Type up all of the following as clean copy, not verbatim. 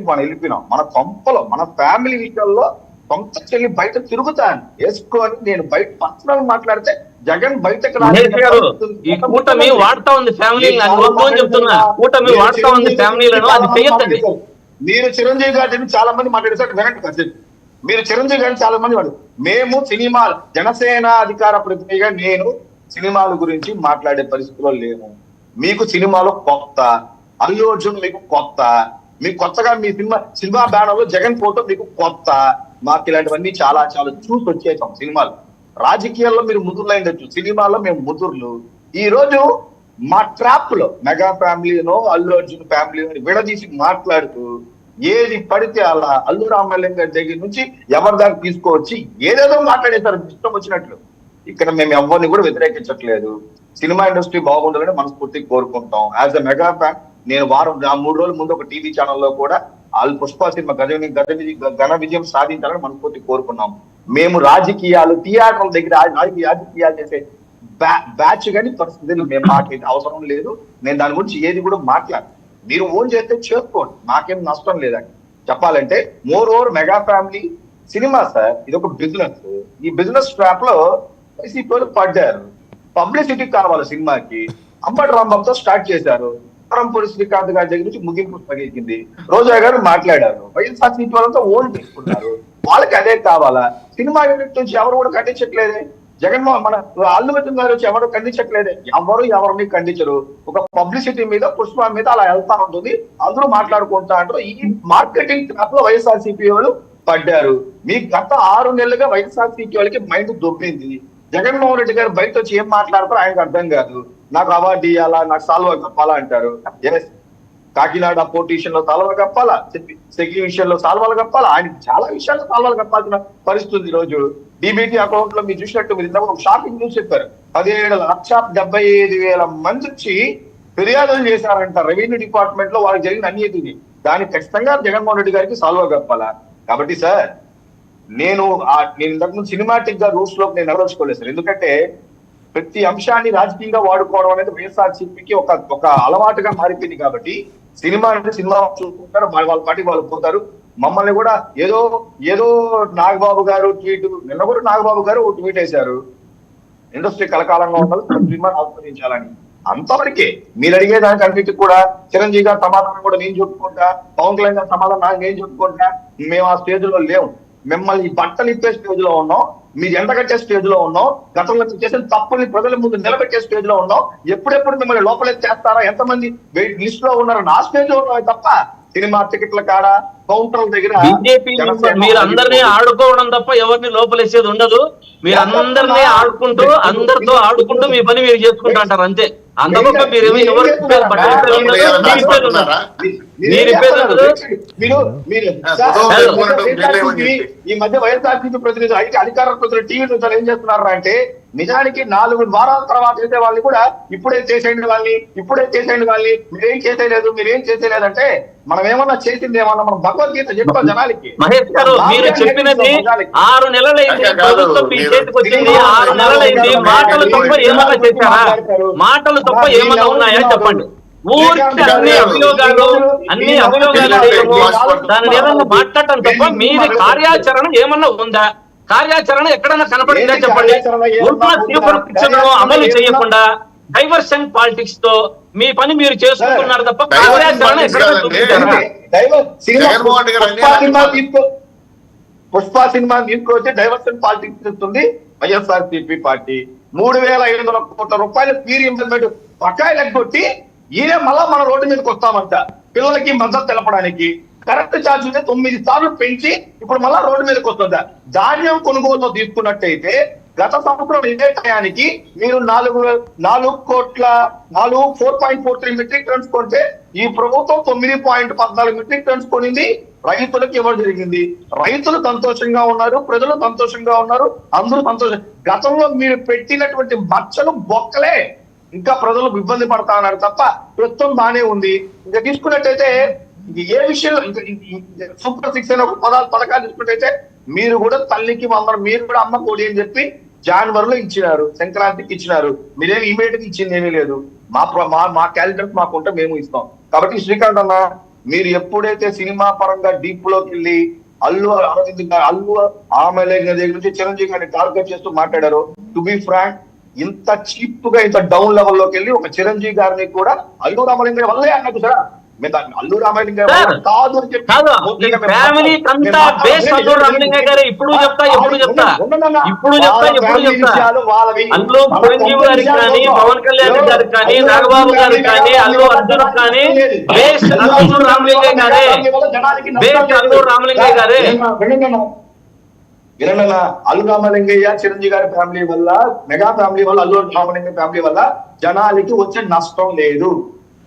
మనం వెళ్ళిపోయినాం. మన కొంపలో మన ఫ్యామిలీ విషయాల్లో సొంత చెల్లి బయట తిరుగుతాను వేసుకొని నేను బయట పర్సనల్ మాట్లాడితే జగన్ బయటకు ఈ కూటమి వాడుతా ఉంది ఫ్యామిలీ వద్దు అని చెప్తున్నా. కూటమి వాడుతా ఉంది ఫ్యామిలీలను, అది చేయొద్దండి. మీరు చిరంజీవి గారిని చాలా మంది మాట్లాడేసారు వినండి కాసేపు. మీరు చిరంజీవి గారిని చాలా మంది వాడు మేము సినిమా జనసేన అధికార ప్రతినిధిగా నేను సినిమాల గురించి మాట్లాడే పరిస్థితిలో లేము. మీకు సినిమాలో కొత్త, అల్లు అర్జున్ మీకు కొత్త, మీకు కొత్తగా మీ సినిమా బ్యానర్ లో జగన్ ఫోటో మీకు కొత్త. మాకు ఇలాంటివన్నీ చాలా చాలా చూసి వచ్చేసాం సినిమాలు. రాజకీయాల్లో మీరు ముదురులు అయిండొచ్చు, సినిమాల్లో మేము ముదురులు. ఈ రోజు మా ట్రాప్ లో మెగా ఫ్యామిలీనో అల్లు అర్జున్ ఫ్యామిలీనో విడదీసి మాట్లాడుతూ ఏది పడితే అలా అల్లు రామలింగ గారి దగ్గర నుంచి ఎవరి దాకా తీసుకువచ్చి ఏదేదో మాట్లాడేశారు ఇష్టం వచ్చినట్లు. ఇక్కడ మేము ఎవరిని కూడా వ్యతిరేకించట్లేదు. సినిమా ఇండస్ట్రీ బాగుండాలని మనస్ఫూర్తిగా కోరుకుంటాం. యాజ్ అ మెగా ఫ్యాన్ నేను 3 రోజుల ముందు ఒక టీవీ ఛానల్లో కూడా పుష్ప సినిమా ఘన విజయం సాధించాలని మనస్ఫూర్తి కోరుకున్నాం. మేము రాజకీయాలు థియేటర్ల దగ్గర రాజకీయాలు చేసే బ్యాచ్ కానీ పరిస్థితులు మేము మాకు అవసరం లేదు. నేను దాని గురించి ఏది కూడా మాట్లాడను. మీరు ఓన్ చేస్తే చేసుకోండి, మాకేం నష్టం లేదండి. చెప్పాలంటే more over mega family cinema sir ఇది ఒక బిజినెస్. ఈ బిజినెస్ ట్రాప్ లో వైసీపీ వాళ్ళు పడ్డారు. పబ్లిసిటీ కావాలి సినిమాకి. అంబటి రాంబాబుతో స్టార్ట్ చేశారు. పరంపూరి శ్రీకాంత్ గారి దగ్గర నుంచి ముగింపు పగిలింది. రోజా గారు మాట్లాడారు. వైఎస్ఆర్సీపీ వాళ్ళంతా ఓన్ తీసుకున్నారు. వాళ్ళకి అదే కావాలా? సినిమా యూనిట్ నుంచి ఎవరు కూడా ఖండించట్లేదే. జగన్మోహన్ మన అల్లు అర్జున్ గారు వచ్చి ఎవరు ఖండించట్లేదే. ఎవరిని ఖండించరు. ఒక పబ్లిసిటీ మీద పుష్ప మీద అలా వెళ్తా ఉంటుంది. అందరూ మాట్లాడుకుంటా అంటారు. ఈ మార్కెటింగ్ ట్రాప్ లో వైఎస్ఆర్సీపీ వాళ్ళు పడ్డారు. మీ గత 6 నెలలుగా వైఎస్ఆర్సీపీ వాళ్ళకి మైండ్ దొబ్బింది. జగన్మోహన్ రెడ్డి గారు బయట వచ్చి ఏం మాట్లాడతారో ఆయనకు అర్థం కాదు. నాకు అవార్డు ఇవ్వాలా, నాకు సాల్వా కప్పాలా అంటారు. కాకినాడ పోర్టీషన్ లో సాల్వాలు కప్పాలా, సెగ్గి విషయంలో సాల్వాలు కప్పాలా, ఆయనకి చాలా విషయాల్లో సాల్వాలు కప్పాల్సిన పరిస్థితి. ఈ రోజు డీబీటీ అకౌంట్ లో మీరు చూసినట్టు మీరు ఒక షాపింగ్ న్యూస్ చెప్పారు. 17,75,000 మంది వచ్చి ఫిర్యాదులు చేశారంట రెవెన్యూ డిపార్ట్మెంట్ లో. వాళ్ళకి జరిగిన అన్యాయతని దానికి ఖచ్చితంగా జగన్మోహన్ రెడ్డి గారికి సాల్వా కప్పాలా. కాబట్టి సార్ నేను ఇంతకుముందు సినిమాటిక్ గా రూల్స్ లో నేను నెరవేర్చుకోలేదు సార్. ఎందుకంటే ప్రతి అంశాన్ని రాజకీయంగా వాడుకోవడం అనేది వైఎస్ఆర్సీపీకి ఒక అలవాటుగా మారిపోయింది. కాబట్టి సినిమా అంటే సినిమా చూసుకుంటారు, వాళ్ళ పార్టీ వాళ్ళు పోతారు. మమ్మల్ని కూడా ఏదో నాగబాబు గారు ట్వీట్, నిన్న కూడా నాగబాబు గారు ఒక ట్వీట్ వేశారు, ఇండస్ట్రీ కలకాలంగా ఉండాలి, సినిమాని ఆస్వాదించాలని. అంతవరకే మీరు అడిగే దానికి అన్నిటికీ కూడా చిరంజీవి గారి సమాధానం కూడా నేను చెప్పుకుంటా, పవన్ కళ్యాణ్ గారి సమాధానం నాకు నేను చెప్పుకుంటా. మేము ఆ స్టేజ్ లో లేవు. మిమ్మల్ని బట్టలు ఇప్పే స్టేజ్ లో ఉన్నాం, మీరు ఎండగట్టే స్టేజ్ లో ఉన్నాం, గతంలో చేసిన తప్పుల్ని ప్రజల ముందు నిలబెట్టే స్టేజ్ లో ఉన్నాం. ఎప్పుడెప్పుడు మిమ్మల్ని లోపలే చేస్తారా, ఎంతమంది లిస్ట్ లో ఉన్నారు నా స్టేజ్ లో ఉన్నాం తప్ప సినిమా టికెట్ల కాడ కౌంటర్ల దగ్గర మీరు అందరినీ ఆడుకోవడం తప్ప ఎవరిని లోపలేసేది ఉండదు. మీరు అందరినీ ఆడుకుంటూ అందరితో ఆడుకుంటూ మీ పని మీరు చేసుకుంటా అంటారు అంతే. అంతగొప్ప మీరు ఈ మధ్య వైఎస్ఆర్సీపీ ప్రతినిధులు అధికార ప్రతినిధులు టీవీ నుంచి ఏం చేస్తున్నారు అంటే నిజానికి 4 వారాల తర్వాత చేసే వాళ్ళని కూడా ఇప్పుడే చేసేయండి వాళ్ళని మీరేం చేసేయలేదు అంటే మనం ఏమన్నా చేసింది ఏమన్నా మనం భగవద్గీత చెప్పాం జనాలకి. మహేష్ గారు మీరు చెప్పినది 6 నెలలైంది, ప్రభుత్వం మీ చేతికి వచ్చింది 6 నెలలైంది. మాటలు తప్ప ఏమన్నా చేశారా? మాటలు తప్ప ఏమన్నా ఉన్నాయా చెప్పండి. ఊరికి అన్ని అభియోగాలు చేయడము, దానిని ఏమన్నా మాట్లాడటం తప్ప మీది కార్యాచరణ ఏమన్నా ఉందా? కార్యాచరణ ఎక్కడన్నా కనపడిందా చెప్పండి. అమలు చేయకుండా డైవర్షన్ పాలిటిక్స్ తో మీ పని మీరు చేసుకుంటున్నారు తప్ప కార్యాచరణ పుష్ప సినిమా తీసుకొచ్చి డైవర్షన్ పాలిటిక్స్ చేస్తుంది వైఎస్ఆర్సీపీ పార్టీ. 3,500 కోట్ల రూపాయలు ఫీ రీయింబర్స్మెంట్ బకాయిలు ఎగ్గొట్టి ఈయన మళ్ళా మన రోడ్డు మీదకి వస్తామంట పిల్లలకి మద్దతు తెలపడానికి. కరెంట్ ఛార్జీని 9 సార్లు పెంచి ఇప్పుడు మళ్ళా రోడ్డు మీదకి వస్తుందా? ధాన్యం కొనుగోలులో తీసుకున్నట్టయితే గత సంవత్సరం ఇదే టయానికి మీరు 4.43 మెట్రిక్ టన్స్ కొంటే ఈ ప్రభుత్వం 9.14 మెట్రిక్ టన్స్ కొనింది. రైతులకు ఇవ్వడం జరిగింది. రైతులు సంతోషంగా ఉన్నారు, ప్రజలు సంతోషంగా ఉన్నారు, అందరూ సంతోషం. గతంలో మీరు పెట్టినటువంటి మచ్చలు బొక్కలే ఇంకా ప్రజలు ఇబ్బంది పడతా ఉన్నారు తప్ప ప్రస్తుతం బానే ఉంది. ఇంకా తీసుకున్నట్టయితే ఏ విషయంలో సూపర్ 6 అనే ఒక పథకాలు తీసుకున్నట్టయితే మీరు కూడా తల్లికి మీరు కూడా అమ్మ కోడి అని చెప్పి జనవరిలో ఇచ్చినారు, సంక్రాంతికి ఇచ్చినారు. మీరేమి ఇమీడియట్ గా ఇచ్చింది ఏమీ లేదు. మా క్యాలెండర్ మాకుంటే మేము ఇస్తాం. కాబట్టి శ్రీకాంత్ అన్న మీరు ఎప్పుడైతే సినిమా పరంగా డీప్ లోకి వెళ్ళి అల్లు ఆమె దగ్గర నుంచి చిరంజీవి గారిని టార్గెట్ చేస్తూ మాట్లాడారు. టు బి ఫ్రాంక్, ఇంత చీప్ గా ఇంత డౌన్ లెవెల్ లోకి వెళ్ళి ఒక చిరంజీవి గారిని కూడా అల్లు రామలింగయ్య వల్లే అన్నట్టు సార్. మేము దాన్ని అల్లు రామలింగయ్య వల్ల కాదు అని చెప్పి ఫ్యామిలీ అంతా బేస్ అల్లు రామలింగయ్య గారు ఇప్పుడు చెప్తా అల్లు చిరంజీవి గారికి కానీ, పవన్ కళ్యాణ్ గారికి కానీ, నాగబాబు గారికి కానీ, అల్లు అర్జున్ కానీ బేస్ అల్లు రామలింగయ్య గారే, బేస్ అల్లు రామలింగయ్య గారే. వినన్న అల్లు రామలింగయ్య చిరంజీవి గారి ఫ్యామిలీ వల్ల, మెగా ఫ్యామిలీ వల్ల, అల్లు రామలింగయ్య ఫ్యామిలీ వల్ల జనాలకి వచ్చే నష్టం లేదు,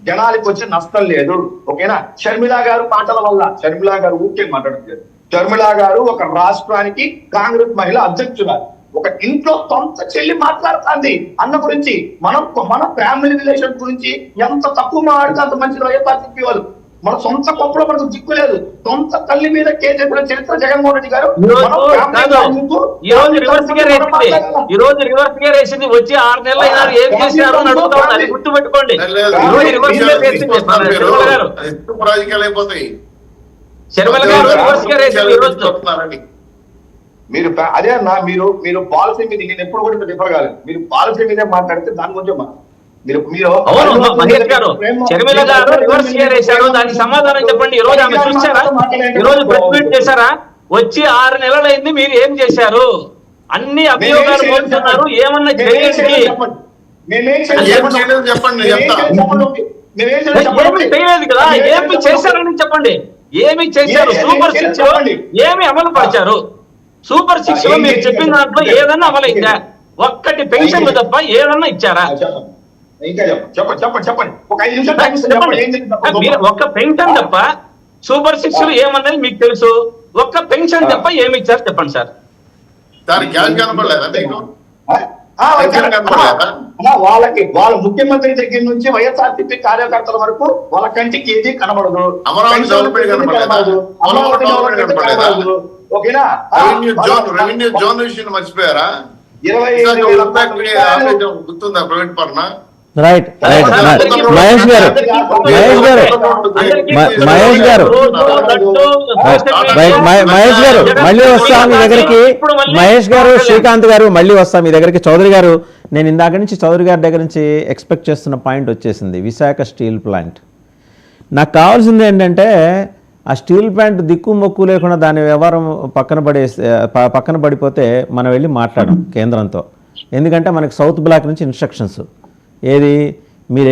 జనాలకి వచ్చే నష్టం లేదు. ఓకేనా? షర్మిల గారు మాటల వల్ల, షర్మిల గారు ఊరికే మాట్లాడట్లేదు. షర్మిల గారు ఒక రాష్ట్రానికి కాంగ్రెస్ మహిళా అధ్యక్షురాలు, ఒక ఇంట్లో సొంత చెల్లి మాట్లాడుతుంది అన్న గురించి, మన ఫ్యామిలీ రిలేషన్ గురించి ఎంత తక్కువ మాట్లాడితే అంత మంచిది వైఎస్ఆర్సీపీ వాళ్ళు. మన సొంత కొంపలో మనకు దిక్కు లేదు. సొంత తల్లి మీద కేసు చరిత్ర జగన్మోహన్ రెడ్డి గారు. ఈ రోజు రివర్స్ గేర్ వేసింది. వచ్చి 6 నెలలు అయినారు, ఏం చేశారు అని అడుగుతా ఉన్నారు. గుర్తు పెట్టుకోండి. రాజకీయాలు అయిపోతాయి. షర్మిల గారు రివర్స్ గేర్ వేసింది. ఈ రోజు మీరు అదే అన్న, మీరు పాలసీ మీద నేను ఎప్పుడు కూడా డిఫర్ కాలేదు. మీరు పాలసీ మీదే మాట్లాడితే దాని గురించి అవును మహేష్ గారు, షర్మిల గారు రివర్స్ గేర్ వేశారు, దానికి సమాధానం చెప్పండి. ఈ రోజు ఆమె చూసారా? ఈ రోజు ప్రెస్ మీట్ చేశారా? వచ్చి 6 నెలలు అయింది, మీరు ఏం చేశారు? అన్ని అభియోగాలు మోస్తున్నారు, ఏమన్నా చేయండి. ఏమి చేయలేదు కదా, ఏమి చేశారని చెప్పండి. ఏమి చేశారు? సూపర్ 6 ఏమి అమలు పరిచారు? సూపర్ 6 లో మీరు చెప్పిన దాంట్లో ఏదన్నా అమలైందా? ఒక్కటి పెన్షన్లు తప్ప ఏదన్నా ఇచ్చారా? ఒక్క పెన్షన్ తప్ప సూపర్ 6 ఏమన్నది మీకు తెలుసు. ఒక్క పెన్షన్ తప్ప ఏమి ఇచ్చారు చెప్పండి సార్. వాళ్ళకి వాళ్ళ ముఖ్యమంత్రి దగ్గర నుంచి వైఎస్ఆర్సీపీ కార్యకర్తల వరకు వాళ్ళ కంటికి ఏది కనబడదు. ఓకేనా? రెవెన్యూ జోన్ విషయం మర్చిపోయారా? 25,000 గుర్తుందా? ప్రైవేట్ పర్ణ రైట్ రైట్ మహేష్ గారు మళ్ళీ వస్తాం మీ దగ్గరికి. మహేష్ గారు, శ్రీకాంత్ గారు మళ్ళీ వస్తాం మీ దగ్గరికి. చౌదరి గారు, నేను ఇందాక నుంచి చౌదరి గారి దగ్గర నుంచి ఎక్స్పెక్ట్ చేస్తున్న పాయింట్ వచ్చేసింది. Visakha steel plant. నాకు కావాల్సింది ఏంటంటే ఆ స్టీల్ ప్లాంట్ దిక్కు మొక్కు లేకుండా దాని వ్యవహారం పక్కన పడిపోతే మనం వెళ్ళి మాట్లాడడం కేంద్రంతో. ఎందుకంటే మనకి సౌత్ బ్లాక్ నుంచి ఇన్స్ట్రక్షన్స్ ఏది మీరు